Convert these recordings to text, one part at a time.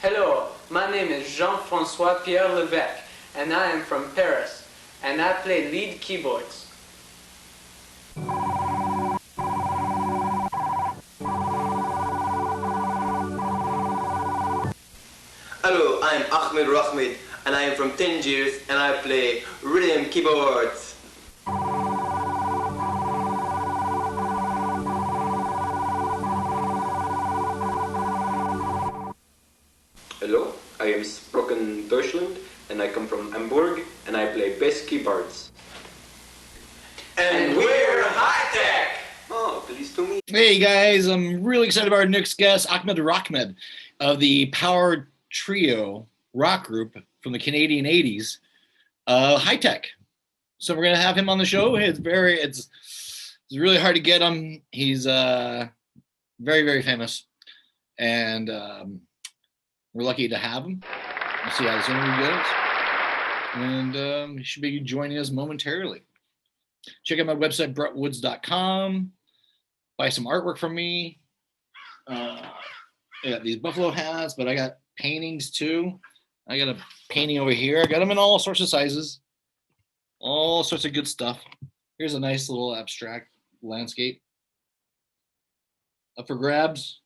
Hello, my name is Jean-François Pierre Levesque, and I am from Paris, and I play lead keyboards. Hello, I'm Ahmed Rahmed, and I am from Tangiers, and I play rhythm keyboards. Hello, I am Sprocken Deutschland, and I come from Hamburg, and I play bass keyboards. And we're Hytek! Oh, pleased to meet you. Hey guys, I'm really excited about our next guest, Ahmed Rahmed of the power trio rock group from the Canadian 80s, Hytek. So we're gonna have him on the show. It's really hard to get him. He's very, very famous, and we're lucky to have him. We'll see how this interview goes, and he should be joining us momentarily. Check out my website, brettwoods.com. Buy some artwork from me. I got these buffalo hats, but I got paintings too. I got a painting over here. I got them in all sorts of sizes, all sorts of good stuff. Here's a nice little abstract landscape up for grabs.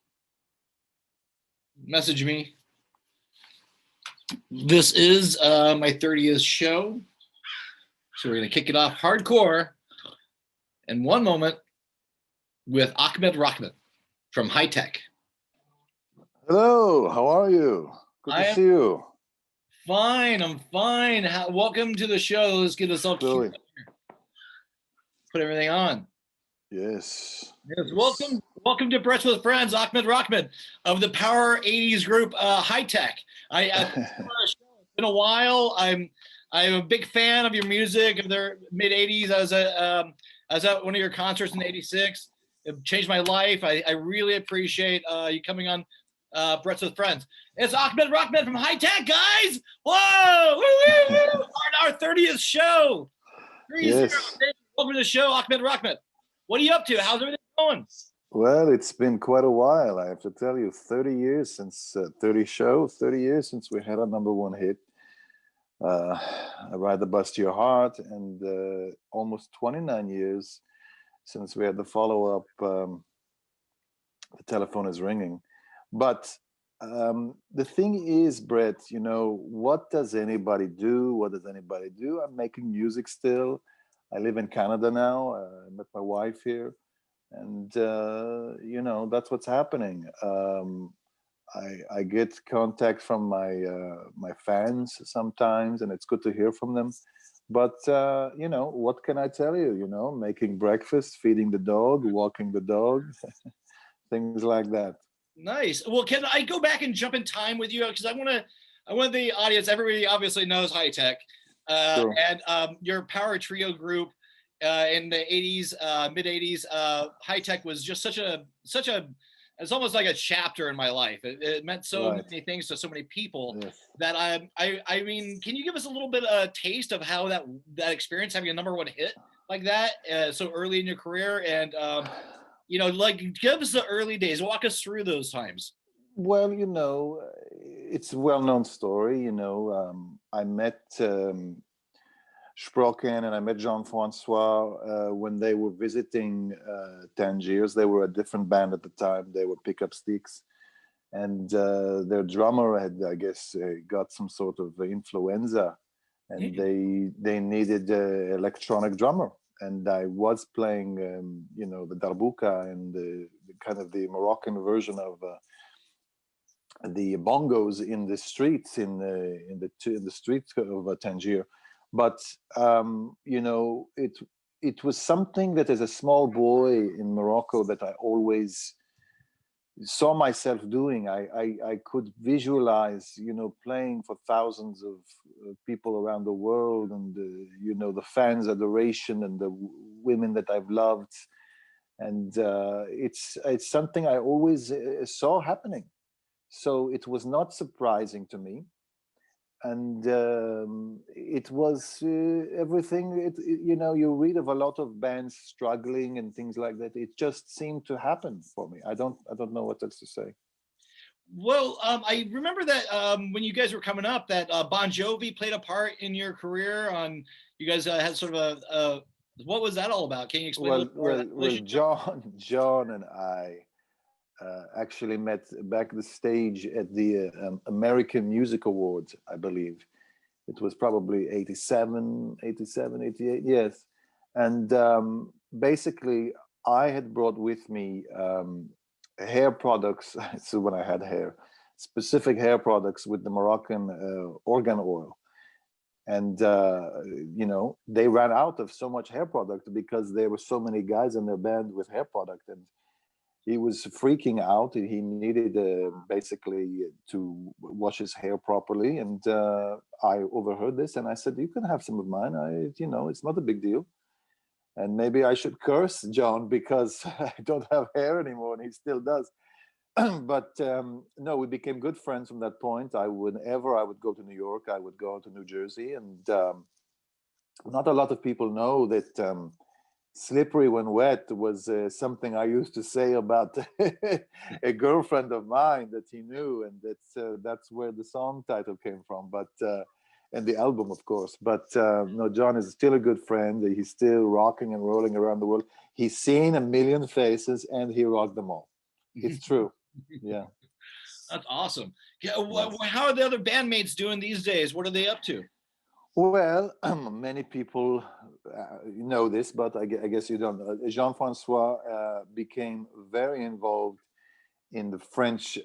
Message me. This is my 30th show, so we're gonna kick it off hardcore in one moment with Ahmed Rahmed from Hytek. Hello, how are you? Good to see you. Fine, I'm fine. Welcome to the show. Let's get us all queued up here. Put everything on. Yes. Welcome to Breath with Friends, Ahmed Rahmed of the Power 80s group Hytek. It's been a while. I'm a big fan of your music of their mid 80s. I was at one of your concerts in '86. It changed my life. I really appreciate you coming on Breath with Friends. It's Ahmed Rahmed from Hytek, guys. Whoa! Woo! Our 30th show. Yes. Welcome to the show, Ahmed Rahmed. What are you up to? How's everything going? Well, it's been quite a while. I have to tell you, 30 years since 30 years since we had our #1 hit. I Ride the Bus to Your Heart, and almost 29 years since we had the follow-up, The Telephone Is Ringing. But the thing is, Brett, you know, what does anybody do? What does anybody do? I'm making music still. I live in Canada now. I met my wife here. And, you know, that's what's happening. I get contact from my fans sometimes, and it's good to hear from them. But, you know, what can I tell you? You know, making breakfast, feeding the dog, walking the dog, things like that. Nice. Well, can I go back and jump in time with you? Because I want the audience, everybody obviously knows Hytek. Sure. And your power trio group in the 80s, mid 80s, Hytek was just such a it's almost like a chapter in my life. It meant so many things to so many people. Yes. That I mean, can you give us a little bit of a taste of how that experience, having a #1 hit like that so early in your career, and you know, like, give us the early days, walk us through those times. Well, you know, it's a well-known story. You know, I met Sprocken and I met Jean-François when they were visiting Tangiers. They were a different band at the time. They were Pickup Sticks. And their drummer had, I guess, got some sort of influenza. And they needed an electronic drummer. And I was playing, you know, the darbuka and the kind of the Moroccan version of the bongos in the streets in the streets of Tangier. But you know, it was something that as a small boy in Morocco that I always saw myself doing. I could visualize, you know, playing for thousands of people around the world, and you know, the fans' adoration and the women that I've loved, and it's something I always saw happening. So it was not surprising to me, and it was everything. You know, you read of a lot of bands struggling and things like that. It just seemed to happen for me. I don't know what else to say. Well, I remember that when you guys were coming up, that Bon Jovi played a part in your career. On you guys had sort of a what was that all about? Can you explain a little more of that relationship? John and I actually met back the stage at the American Music Awards, I believe. It was probably 87, 88, yes. And basically, I had brought with me hair products. So when I had hair, specific hair products with the Moroccan organ oil. And, they ran out of so much hair product because there were so many guys in their band with hair product. And he was freaking out. He needed basically to wash his hair properly. And I overheard this and I said, you can have some of mine. It's not a big deal. And maybe I should curse John because I don't have hair anymore, and he still does. But no, we became good friends from that point. Whenever I would go to New York, I would go to New Jersey. And not a lot of people know that slippery when wet was something I used to say about a girlfriend of mine that he knew. And that's where the song title came from. But and the album, of course. But no, John is still a good friend. He's still rocking and rolling around the world. He's seen a million faces and he rocked them all. It's true. Yeah. That's awesome. Yeah, how are the other bandmates doing these days? What are they up to? Well, many people know this, but I guess you don't. Jean-Francois became very involved in the French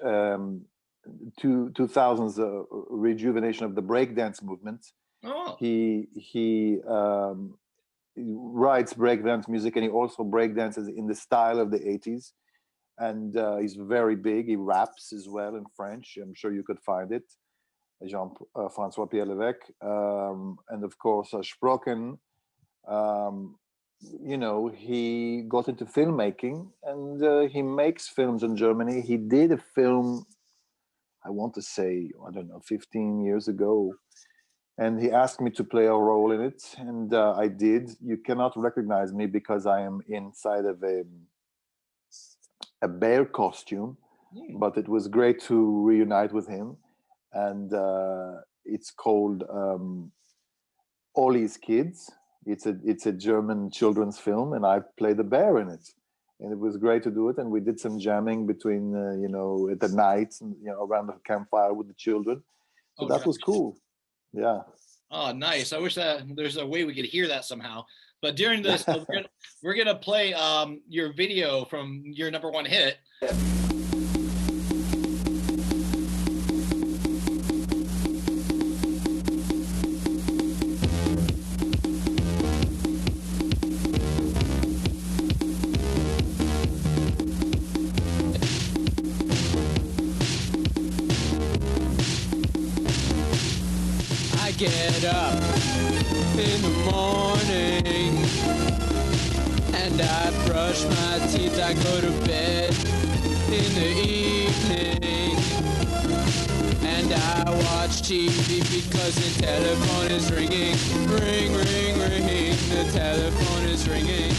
2000s rejuvenation of the breakdance movement. Oh. He writes breakdance music, and he also breakdances in the style of the 80s. And he's very big. He raps as well in French. I'm sure you could find it. Jean-Francois Pierre Levesque. And of course, Sprocken. He got into filmmaking, and he makes films in Germany. He did a film, I want to say, 15 years ago. And he asked me to play a role in it. And I did. You cannot recognize me because I am inside of a bear costume. But it was great to reunite with him. And it's called Ollie's Kids. It's a German children's film, and I played the bear in it. And it was great to do it. And we did some jamming between, at the night, around the campfire with the children. So that was cool. Yeah. Oh, nice. I wish that there's a way we could hear that somehow. But during this, we're gonna play your video from your #1 hit. Get up in the morning and I brush my teeth. I go to bed in the evening and I watch TV because the telephone is ringing. Ring, ring, ring. The telephone is ringing.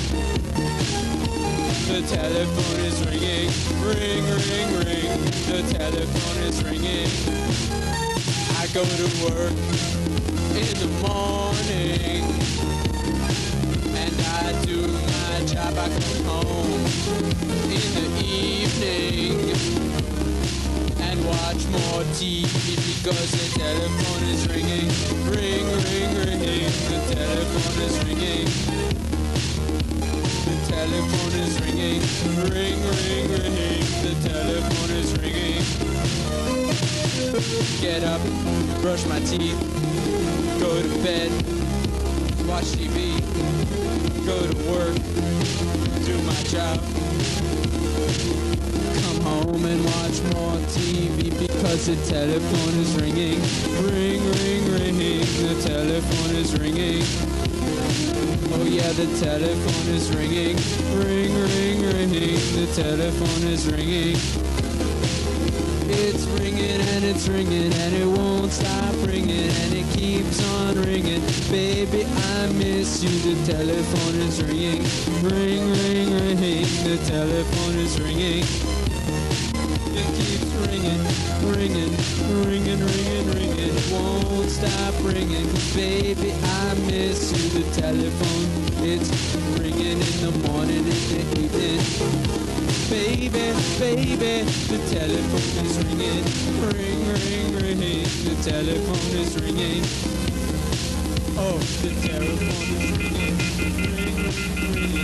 The telephone is ringing. Ring, ring, ring. The telephone is ringing. I go to work in the morning and I do my job. I come home in the evening and watch more TV because the telephone is ringing. Ring, ring, ring. The telephone is ringing. The telephone is ringing. Ring, ring, ring. The telephone is ringing. Get up, brush my teeth, go to bed, watch TV, go to work, do my job, come home and watch more TV because the telephone is ringing. Ring, ring, ring, the telephone is ringing. Oh yeah, the telephone is ringing. Ring, ring, ring, the telephone is ringing. It's ringing and it's ringing and it won't stop ringing and it keeps on ringing. Baby, I miss you. The telephone is ringing. Ring, ring, ring. The telephone is ringing. It keeps ringing, ringing, ringing, ringing, ringing. Won't stop ringing. 'Cause baby, I miss you. The telephone, it's ringing in the morning, in the evening. Baby, baby, the telephone is ringing. Ring, ring, ring. The telephone is ringing. Oh, the telephone is ringing. Ring, ring, ring.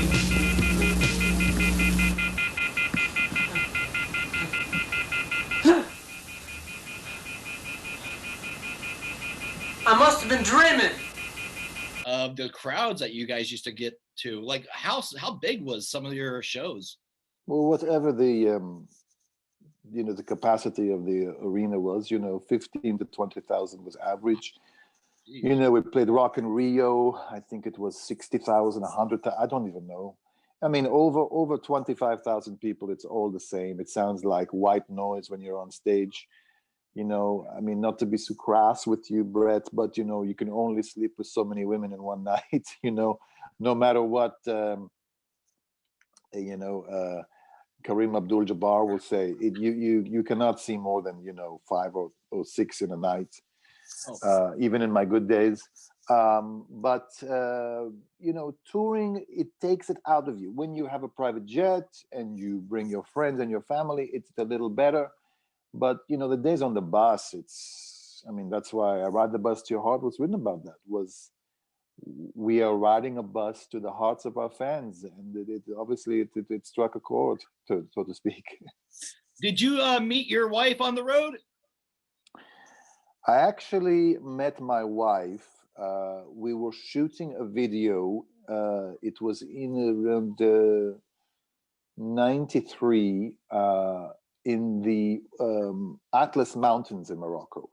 I must have been dreaming. The crowds that you guys used to get to, like how big was some of your shows? Well, whatever the the capacity of the arena was, 15 to 20,000 was average. Jeez. We played Rock in Rio. I think it was 60,000, 100,000. I don't even know. I mean, over 25,000 people. It's all the same. It sounds like white noise when you're on stage. I mean, not to be so crass with you, Brett, but you can only sleep with so many women in one night. No matter what. Kareem Abdul-Jabbar will say, you cannot see more than 5 or 6 in a night, even in my good days. But touring, it takes it out of you. When you have a private jet and you bring your friends and your family, it's a little better. But the days on the bus, that's why I Ride the Bus to Your Heart was written about that. Was we are riding a bus to the hearts of our fans, and it obviously struck a chord, so to speak. Did you meet your wife on the road? I actually met my wife. We were shooting a video. It was in around 93 in the Atlas Mountains in Morocco.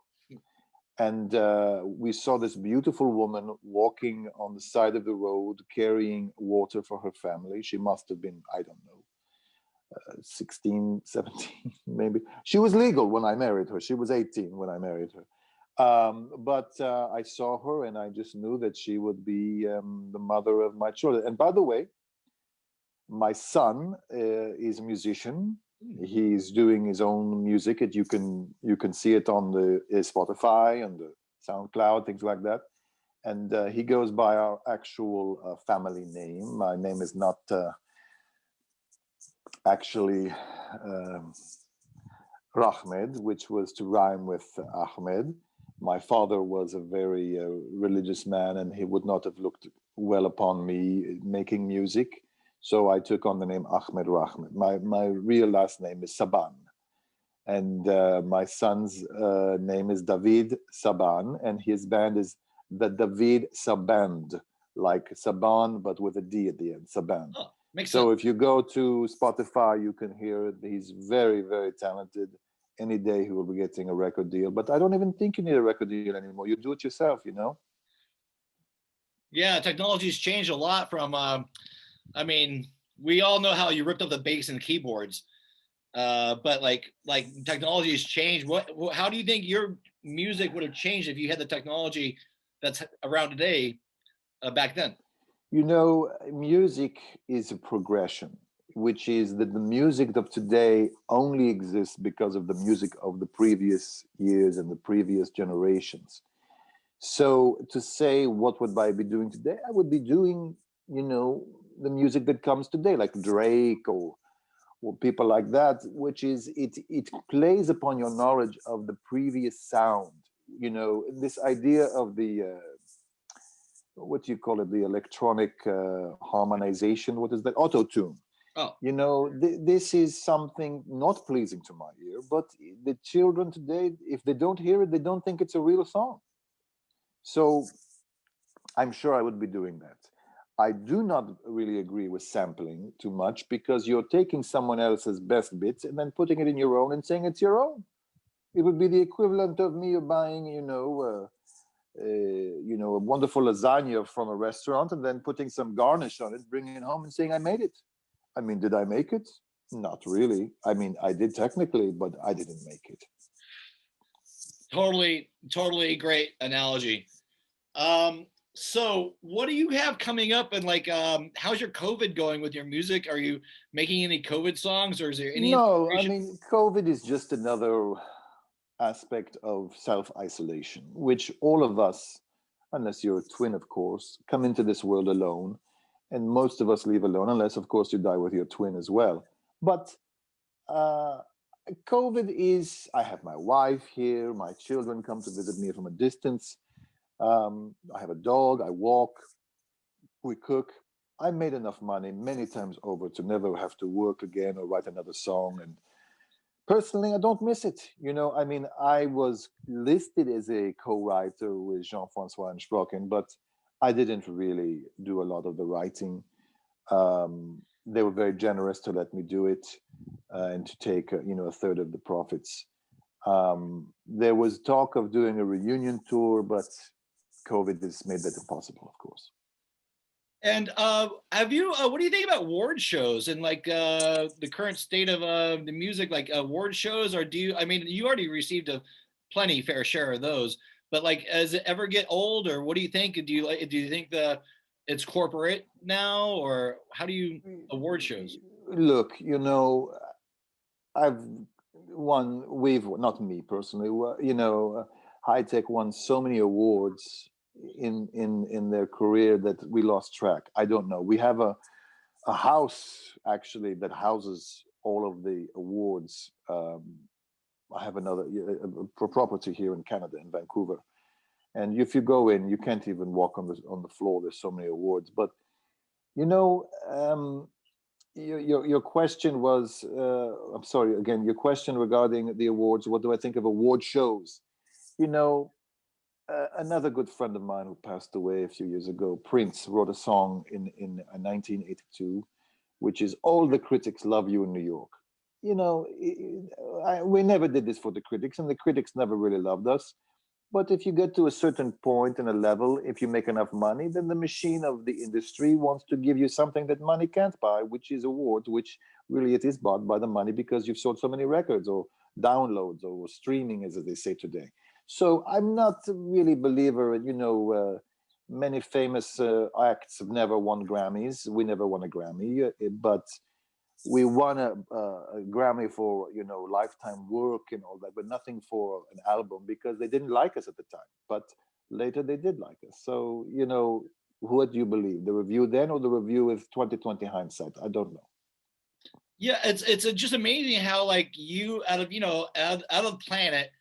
And we saw this beautiful woman walking on the side of the road, carrying water for her family. She must have been, I don't know, 16, 17, maybe. She was legal when I married her. She was 18 when I married her. But I saw her and I just knew that she would be the mother of my children. And by the way, my son is a musician. He's doing his own music, and you can see it on the Spotify and the SoundCloud, things like that. And he goes by our actual family name. My name is not actually Rahmed, which was to rhyme with Ahmed. My father was a very religious man, and he would not have looked well upon me making music. So I took on the name Ahmed Rahmed. My real last name is Saban. And my son's name is David Saban, and his band is the David Saband, like Saban, but with a D at the end, Saban. Oh, makes so sense. if you go to Spotify, you can hear it. He's very, very talented. Any day he will be getting a record deal. But I don't even think you need a record deal anymore. You do it yourself, Yeah, technology's changed a lot from, we all know how you ripped up the bass and keyboards. But like technology has changed. How do you think your music would have changed if you had the technology that's around today back then? Music is a progression, which is that the music of today only exists because of the music of the previous years and the previous generations. So to say what would I be doing today, I would be doing, the music that comes today, like Drake or people like that, which is it plays upon your knowledge of the previous sound. This idea of the what do you call it, the electronic harmonization, what is that, auto-tune. Oh. This is something not pleasing to my ear, but the children today, if they don't hear it, they don't think it's a real song. So I'm sure I would be doing that. I do not really agree with sampling too much, because you're taking someone else's best bits and then putting it in your own and saying it's your own. It would be the equivalent of me buying, a wonderful lasagna from a restaurant and then putting some garnish on it, bringing it home and saying I made it. I mean, did I make it? Not really. I mean, I did technically, but I didn't make it. Totally Totally great analogy. So what do you have coming up, and like how's your COVID going with your music? Are you making any COVID songs, or is there any No, I inspiration? mean, COVID is just another aspect of self-isolation, which all of us, unless you're a twin, of course, come into this world alone. And most of us leave alone, unless, of course, you die with your twin as well. But uh, COVID is, I have my wife here, my children come to visit me from a distance. I have a dog, I walk, we cook. I made enough money many times over to never have to work again or write another song. And personally, I don't miss it. I mean, I was listed as a co-writer with Jean-Francois and Sprocken, but I didn't really do a lot of the writing. They were very generous to let me do it and to take, a third of the profits. There was talk of doing a reunion tour, but COVID has made that impossible, of course. And have you? What do you think about award shows and like the current state of the music, like award shows? Or do you? I mean, you already received a plenty fair share of those, but like, does it ever get old, or what do you think? Do you like? Do you think it's corporate now, or how do you award shows? Look, I've we've, not me personally, Hytek won so many awards in their career that we lost track. I don't know. We have a house actually that houses all of the awards. I have another property here in Canada, in Vancouver, and if you go in, you can't even walk on the floor. There's so many awards. But you know, your question was, I'm sorry again. Your question regarding the awards. What do I think of award shows? You know, another good friend of mine who passed away a few years ago, Prince, wrote a song in 1982, which is "All the Critics Love You in New York." We never did this for the critics, and the critics never really loved us. But if you get to a certain point and a level, if you make enough money, then the machine of the industry wants to give you something that money can't buy, which is awards, which really it is bought by the money because you've sold so many records or downloads or streaming, as they say today. So I'm not really a believer in, many famous acts have never won Grammys. We never won a Grammy, but we won a Grammy for lifetime work and all that, but nothing for an album because they didn't like us at the time. But later they did like us. So what do you believe, the review then or the review with 2020 hindsight? I don't know. Yeah, it's just amazing how like you out of out of the planet,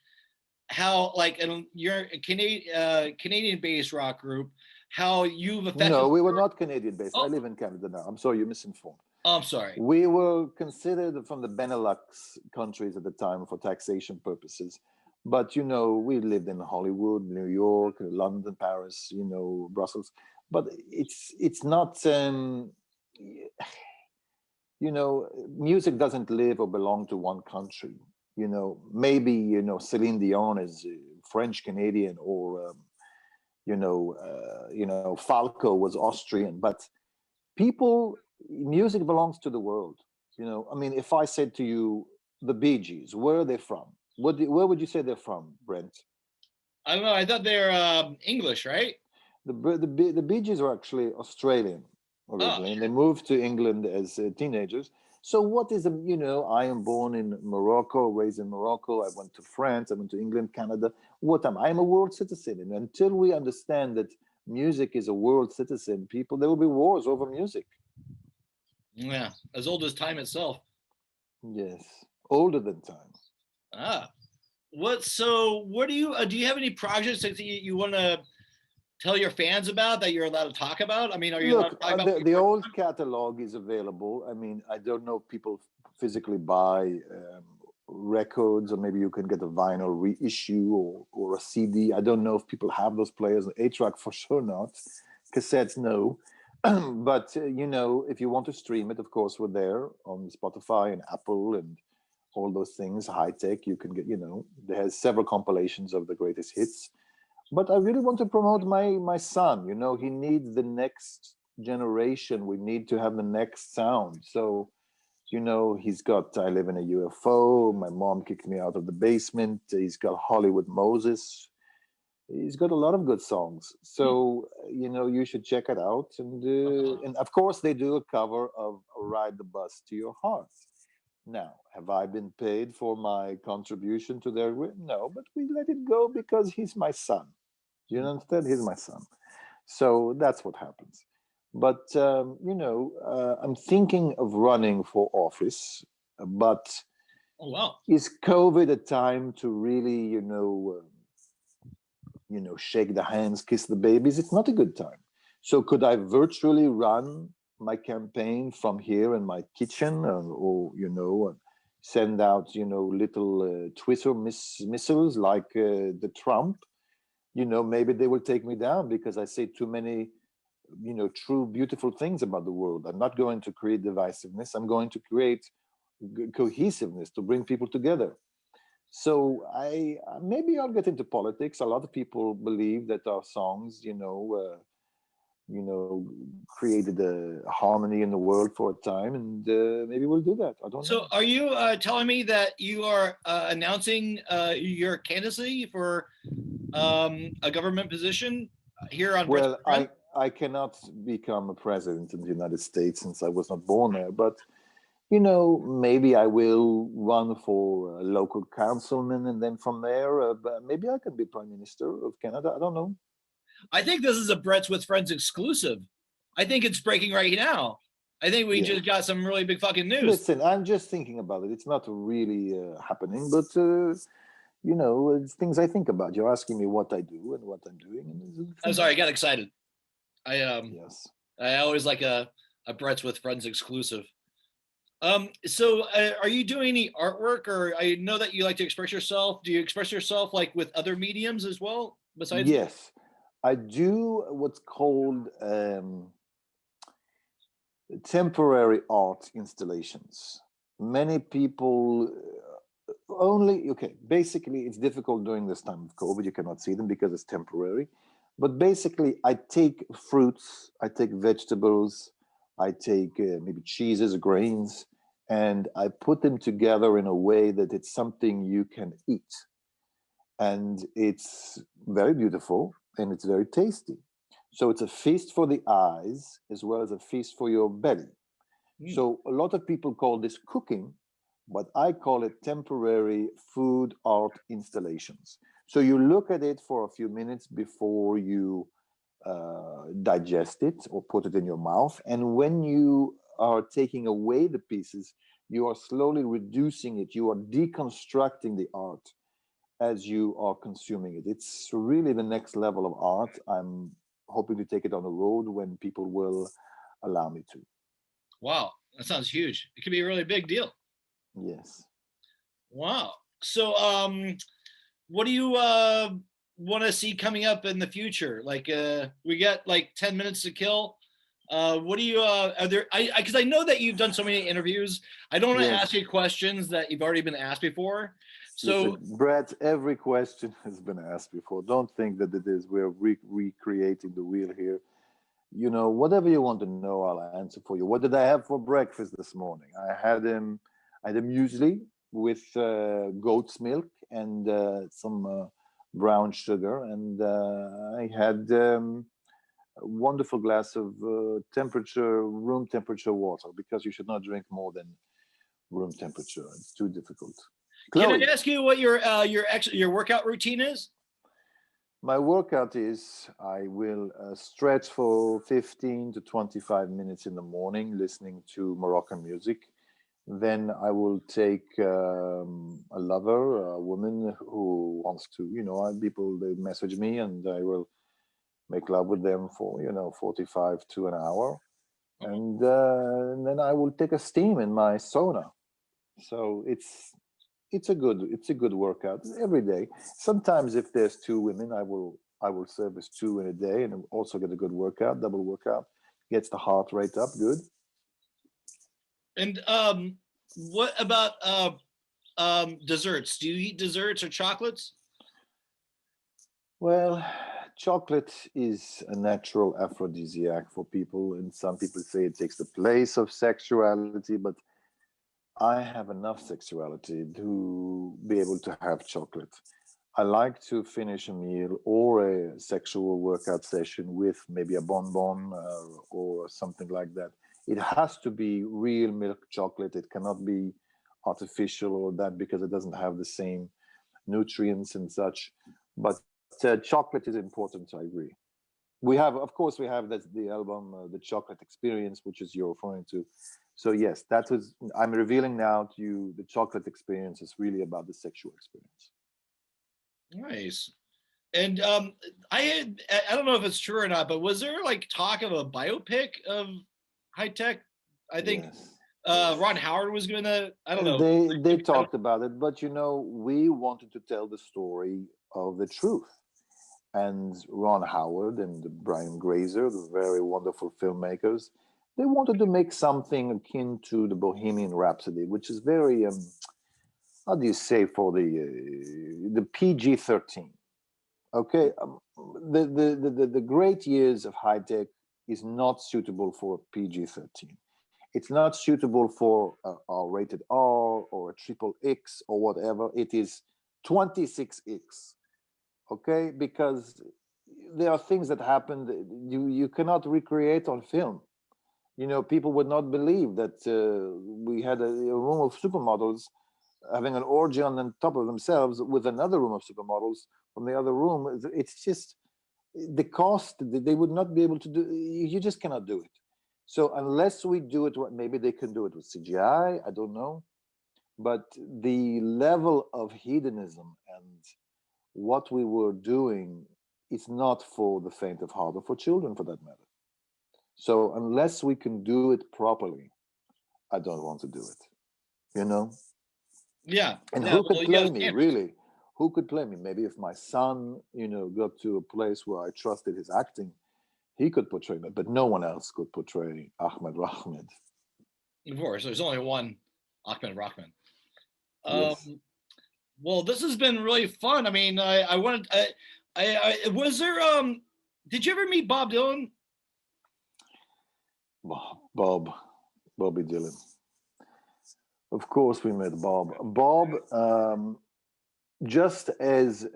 how like, and you're a Canadian based rock group, how you've affected. No, we were not Canadian based. Oh. I live in Canada now. I'm sorry, you're misinformed. Oh, I'm sorry. We were considered from the Benelux countries at the time for taxation purposes. But, we lived in Hollywood, New York, London, Paris, Brussels. But it's not, music doesn't live or belong to one country. Maybe, Celine Dion is French Canadian, or, Falco was Austrian. But music belongs to the world. I mean, if I said to you, the Bee Gees, where are they from? Where would you say they're from, Brent? I don't know. I thought they're English, right? The Bee Gees are actually Australian originally, and they moved to England as teenagers. So what is I am born in Morocco, raised in Morocco. I went to France. I went to England, Canada. I am a world citizen, and until we understand that music is a world citizen, there will be wars over music. Yeah, as old as time itself. Yes, older than time. What do you have any projects that you want to tell your fans about that you're allowed to talk about? I mean, are you allowed to talk about the old catalog is available. I mean, I don't know if people physically buy records, or maybe you can get a vinyl reissue or a CD. I don't know if people have those players. 8-track for sure not. Cassettes, no. But if you want to stream it, of course, we're there on Spotify and Apple and all those things. Hytek, you can get. There's several compilations of the greatest hits. But I really want to promote my son. He needs the next generation. We need to have the next sound. So, he's got I Live in a UFO. My mom kicked me out of the basement. He's got Hollywood Moses. He's got a lot of good songs. So you should check it out. And of course, they do a cover of "Ride the Bus to Your Heart." Now, have I been paid for my contribution to their No, but we let it go because he's my son. Do you understand? He's my son. So that's what happens. But I'm thinking of running for office, but Oh wow. is COVID a time to really, shake the hands, kiss the babies? It's not a good time. So could I virtually run my campaign from here in my kitchen, or send out, little Twitter missiles like the Trump? Maybe they will take me down because I say too many, true, beautiful things about the world. I'm not going to create divisiveness. I'm going to create cohesiveness to bring people together. So I maybe I'll get into politics. A lot of people believe that our songs, created a harmony in the world for a time, and maybe we'll do that. I don't know. So, are you telling me that you are announcing your candidacy for a government position here on? Well, I cannot become a president in the United States since I was not born there, but maybe I will run for a local councilman, and then from there, maybe I can be prime minister of Canada. I don't know. I think this is a Brett's with Friends exclusive. I think it's breaking right now. I think we just got some really big fucking news. Listen, I'm just thinking about it. It's not really happening, but it's things I think about. You're asking me what I do and what I'm doing. And I'm sorry, I got excited. Yes. I always like a Brett's with Friends exclusive. So are you doing any artwork, or I know that you like to express yourself? Do you express yourself like with other mediums as well besides? Yes, I do what's called temporary art installations. Many people basically it's difficult during this time of COVID. You cannot see them because it's temporary. But basically, I take fruits, I take vegetables, I take maybe cheeses, grains, and I put them together in a way that it's something you can eat. And it's very beautiful and it's very tasty. So it's a feast for the eyes as well as a feast for your belly. So a lot of people call this cooking, but I call it temporary food art installations. So you look at it for a few minutes before you digest it or put it in your mouth. And when you are taking away the pieces, you are slowly reducing it. You are deconstructing the art as you are consuming it. It's really the next level of art. I'm hoping to take it on the road when people will allow me to. Wow, that sounds huge. It could be a really big deal. Yes. Wow. So, what do you want to see coming up in the future? Like, we got like 10 minutes to kill. What do you, are there, because I know that you've done so many interviews. I don't want to ask you questions that you've already been asked before. So, listen, Brett, every question has been asked before. Don't think that it is, we're recreating the wheel here. Whatever you want to know, I'll answer for you. What did I have for breakfast this morning? I had a muesli with goat's milk and some brown sugar, and I had a wonderful glass of room temperature water, because you should not drink more than room temperature. It's too difficult. Chloe, can I ask you what your workout routine is? My workout is I will stretch for 15 to 25 minutes in the morning, listening to Moroccan music. Then I will take a lover, a woman who wants to, people, they message me and I will make love with them for, 45 to an hour. And then I will take a steam in my sauna. So it's a good workout every day. Sometimes if there's two women, I will service two in a day and also get a good workout, double workout, gets the heart rate up good. And what about desserts? Do you eat desserts or chocolates? Well, chocolate is a natural aphrodisiac for people, and some people say it takes the place of sexuality, but I have enough sexuality to be able to have chocolate. I like to finish a meal or a sexual workout session with maybe a bonbon or something like that. It has to be real milk chocolate. It cannot be artificial or that, because it doesn't have the same nutrients and such. But chocolate is important. I agree. We have, of course, we have the album, The Chocolate Experience, which is you're referring to. So yes, that was, I'm revealing now to you, the chocolate experience is really about the sexual experience. Nice. And I don't know if it's true or not, but was there like talk of a biopic of Hytek? I think Yes. Ron Howard was gonna, I don't know. They talked about it, but you know, we wanted to tell the story of the truth. And Ron Howard and Brian Grazer, the very wonderful filmmakers, they wanted to make something akin to the Bohemian Rhapsody, which is very, how do you say, for the PG-13. Okay, the great years of Hytek is not suitable for PG-13. It's not suitable for a rated R or a triple X or whatever. It is 26X. Okay, because there are things that happened you cannot recreate on film. You know, people would not believe that we had a room of supermodels having an orgy on top of themselves with another room of supermodels from the other room. It's just the cost. They would not be able to do. You just cannot do it. So unless we do it, maybe they can do it with CGI. I don't know, but the level of hedonism and what we were doing is not for the faint of heart or for children for that matter. So unless we can do it properly, I don't want to do it. You know? Yeah. And yeah, who could play me, standards. really? Who could play me? Maybe if my son, you know, got to a place where I trusted his acting, he could portray me, but no one else could portray Ahmed Rahmed. Of course, there's only one Ahmed Rahmed. Yes. Well, this has been really fun. I mean, I wanted, was there, did you ever meet Bob Dylan? Bobby Dylan. Of course, we met Bob. Bob, just as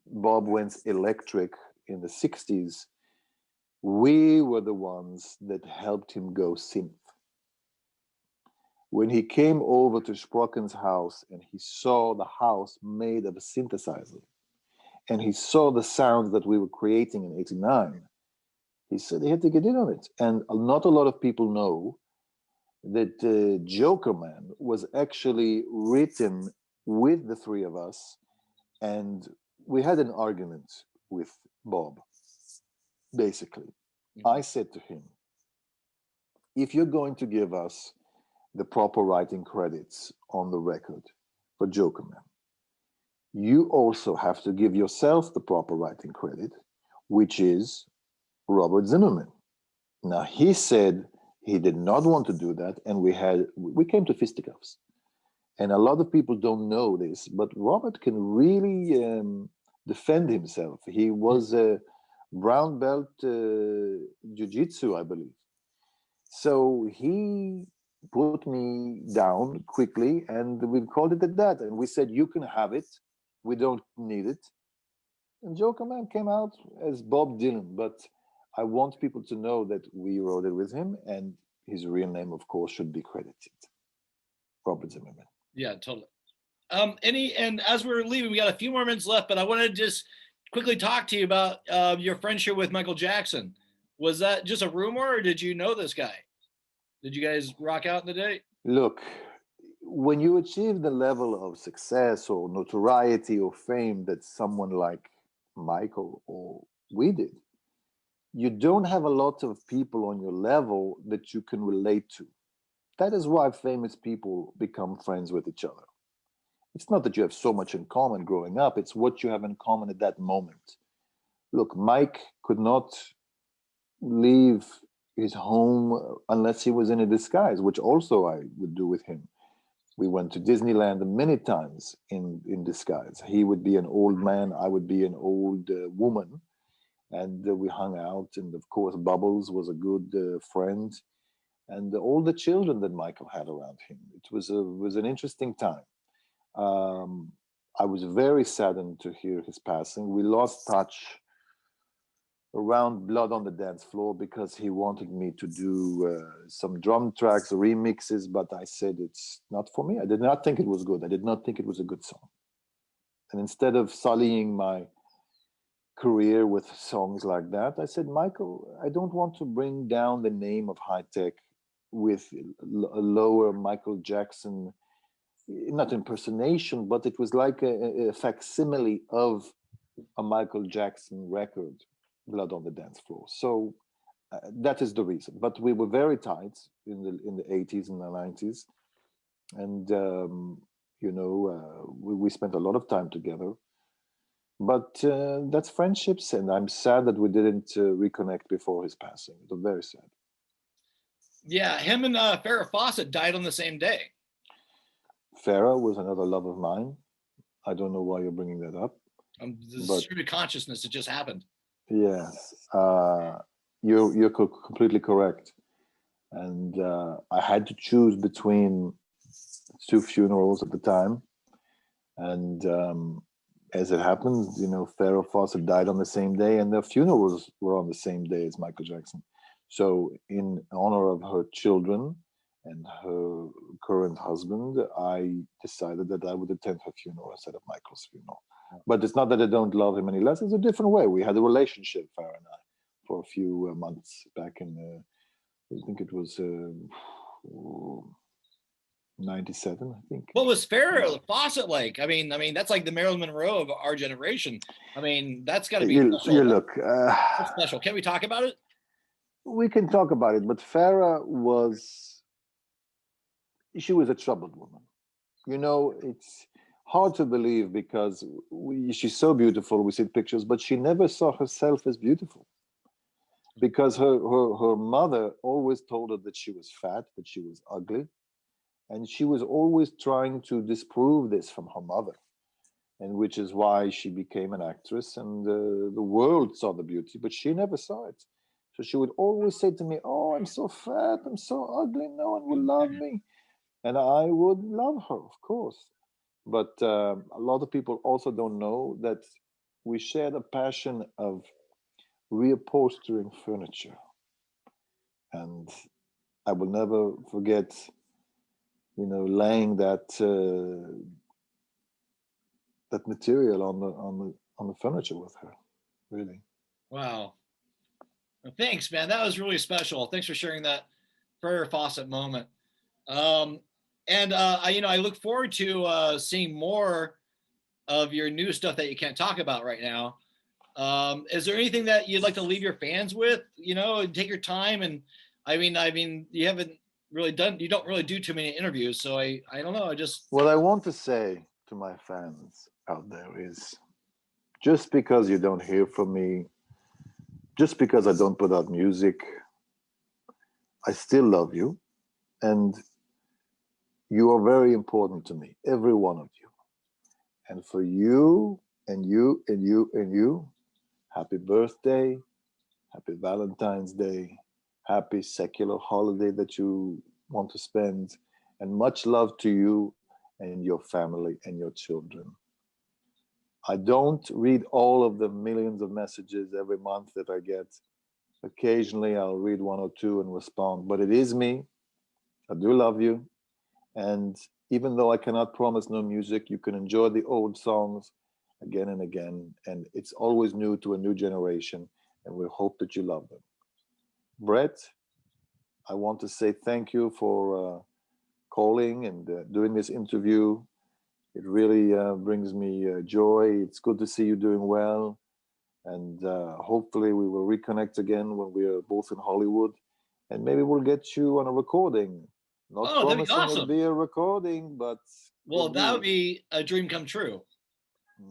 Bob went electric in the 60s, we were the ones that helped him go synth. When he came over to Sprocken's house and he saw the house made of a synthesizer, and he saw the sounds that we were creating in '89, he said he had to get in on it. And not a lot of people know that Joker Man was actually written with the three of us, and we had an argument with Bob. Basically, I said to him, if you're going to give us the proper writing credits on the record for Joker Man, you also have to give yourself the proper writing credit, which is Robert Zimmerman. Now, he said he did not want to do that, and we came to fisticuffs. And a lot of people don't know this, but Robert can really defend himself. He was a brown belt jiu-jitsu, I believe. So he put me down quickly, and we called it at that. And we said, you can have it. We don't need it. And Joker Man came out as Bob Dylan, but I want people to know that we wrote it with him, and his real name, of course, should be credited. Robert Zimmerman. Yeah, totally. And as we're leaving, we got a few more minutes left, but I want to just quickly talk to you about your friendship with Michael Jackson. Was that just a rumor, or did you know this guy? Did you guys rock out in the day? Look, when you achieve the level of success or notoriety or fame that someone like Michael or we did, you don't have a lot of people on your level that you can relate to. That is why famous people become friends with each other. It's not that you have so much in common growing up, it's what you have in common at that moment. Look, Mike could not leave his home unless he was in a disguise, which also I would do with him. We went to Disneyland many times in disguise. He would be an old man, I would be an old woman, and we hung out. And of course, Bubbles was a good friend, and all the children that Michael had around him. It was an interesting time. I was very saddened to hear his passing. We lost touch around Blood on the Dance Floor because he wanted me to do some drum tracks, remixes, but I said it's not for me. I did not think it was good. I did not think it was a good song. And instead of sullying my career with songs like that, I said, Michael, I don't want to bring down the name of Hytek with a lower Michael Jackson, not impersonation, but it was like a facsimile of a Michael Jackson record, Blood on the Dance Floor. So that is the reason. But we were very tight in the 80s and the 90s. And, we spent a lot of time together. But that's friendships, and I'm sad that we didn't reconnect before his passing. It was very sad. Yeah, him and Farrah Fawcett died on the same day. Farrah was another love of mine. I don't know why you're bringing that up. This stream of consciousness, it just happened. Yes, you're completely correct. And I had to choose between two funerals at the time. And as it happened, Farrah Fawcett died on the same day, and their funerals were on the same day as Michael Jackson. So in honor of her children and her current husband, I decided that I would attend her funeral instead of Michael's funeral. But it's not that I don't love him any less. It's a different way. We had a relationship, Farrah and I, for a few months back in, I think it was 97, I think. What was Farrah Fawcett like? I mean, that's like the Marilyn Monroe of our generation. I mean, that's got to be special. You look. That's special. Can we talk about it? We can talk about it, but Farrah she was a troubled woman. It's hard to believe because she's so beautiful. We see pictures, but she never saw herself as beautiful because her mother always told her that she was fat, that she was ugly. And she was always trying to disprove this from her mother, and which is why she became an actress, and the world saw the beauty, but she never saw it. So she would always say to me, oh, I'm so fat, I'm so ugly, no one will love me. And I would love her, of course. But a lot of people also don't know that we shared a passion of reupholstering furniture. And I will never forget laying that material on the furniture with her, really. Wow. Well, thanks, man. That was really special. Thanks for sharing that Farrah Fawcett moment. I look forward to seeing more of your new stuff that you can't talk about right now. Is there anything that you'd like to leave your fans with? Take your time. And I mean, you haven't really you don't really do too many interviews, so I don't know. What I want to say to my fans out there is, just because you don't hear from me, just because I don't put out music, I still love you, and you are very important to me, every one of you. And for you and you and you and you, happy birthday, happy Valentine's Day, happy secular holiday that you want to spend, and much love to you and your family and your children. I don't read all of the millions of messages every month that I get. Occasionally I'll read one or two and respond, but it is me. I do love you. And even though I cannot promise no music, you can enjoy the old songs again and again. And it's always new to a new generation. And we hope that you love them. Brett, I want to say thank you for calling and doing this interview. It really brings me joy. It's good to see you doing well. And hopefully we will reconnect again when we are both in Hollywood. And maybe we'll get you on a recording. Not promising it'll be a recording, but... Well, that would be a dream come true.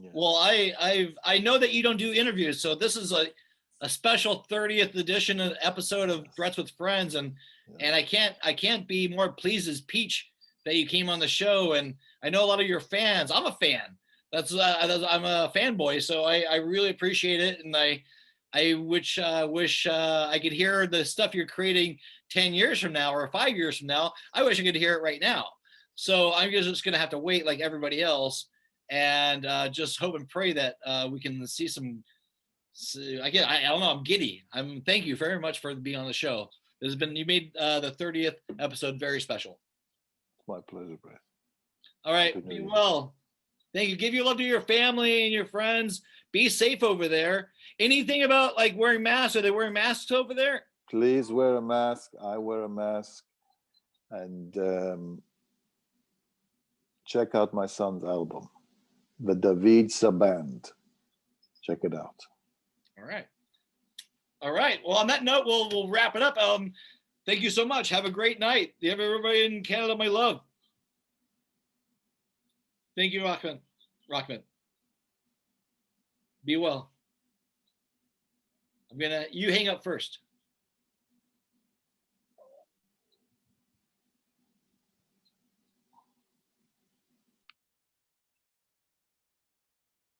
Yeah. Well, I know that you don't do interviews, so this is a special 30th edition episode of Brett's with Friends, and I can't be more pleased as Peach that you came on the show. And I know a lot of your fans. I'm a fan. I'm a fanboy, so I really appreciate it, and I wish I could hear the stuff you're creating 10 years from now or 5 years from now. I wish I could hear it right now. So I'm just going to have to wait like everybody else. and just hope and pray that we can see some. I don't know. I'm giddy. Thank you very much for being on the show. This has been, you made the 30th episode very special. My pleasure, Brett. All right. Be well. Thank you. Give your love to your family and your friends. Be safe over there. Anything about like wearing masks? Are they wearing masks over there? Please wear a mask. I wear a mask. And check out my son's album, The Davidsa Band. Check it out. All right. All right. Well, on that note, we'll wrap it up. Thank you so much. Have a great night. You have everybody in Canada my love. Thank you, Rahmed. Be well. You hang up first.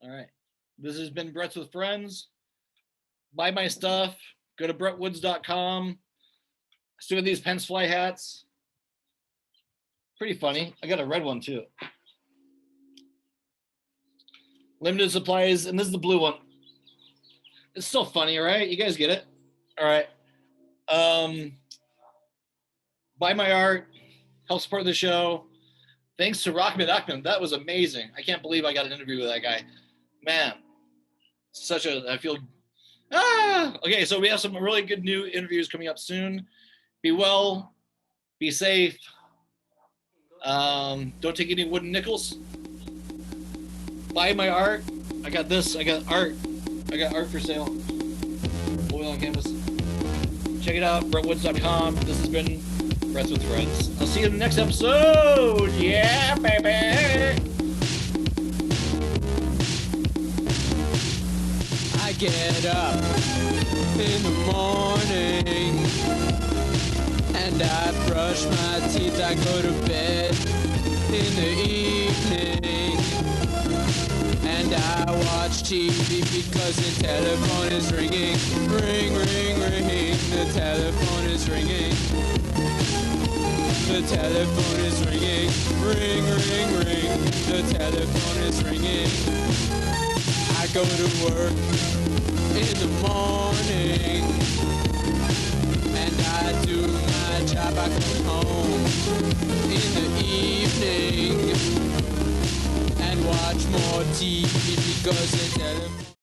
All right. This has been Brett's with Friends. Buy my stuff. Go to brettwoods.com. Still with these Pence Fly hats. Pretty funny. I got a red one too. Limited supplies, and this is the blue one. It's still funny, right? You guys get it? All right. Buy my art. Help support the show. Thanks to Ahmed Rahmed. That was amazing. I can't believe I got an interview with that guy. Man, I feel. Okay, so we have some really good new interviews coming up soon. Be well. Be safe. Don't take any wooden nickels. Buy my art. I got this. I got art. I got art for sale. Oil on canvas. Check it out. brettwoods.com. This has been Brett's with Friends. I'll see you in the next episode. Yeah, baby. I get up in the morning and I brush my teeth. I go to bed in the evening and I watch TV because the telephone is ringing. Ring, ring, ring. The telephone is ringing. The telephone is ringing. Ring, ring, ring. The telephone is ringing. I go to work in the morning and I do my job. I come home in the evening and watch more TV because the telephone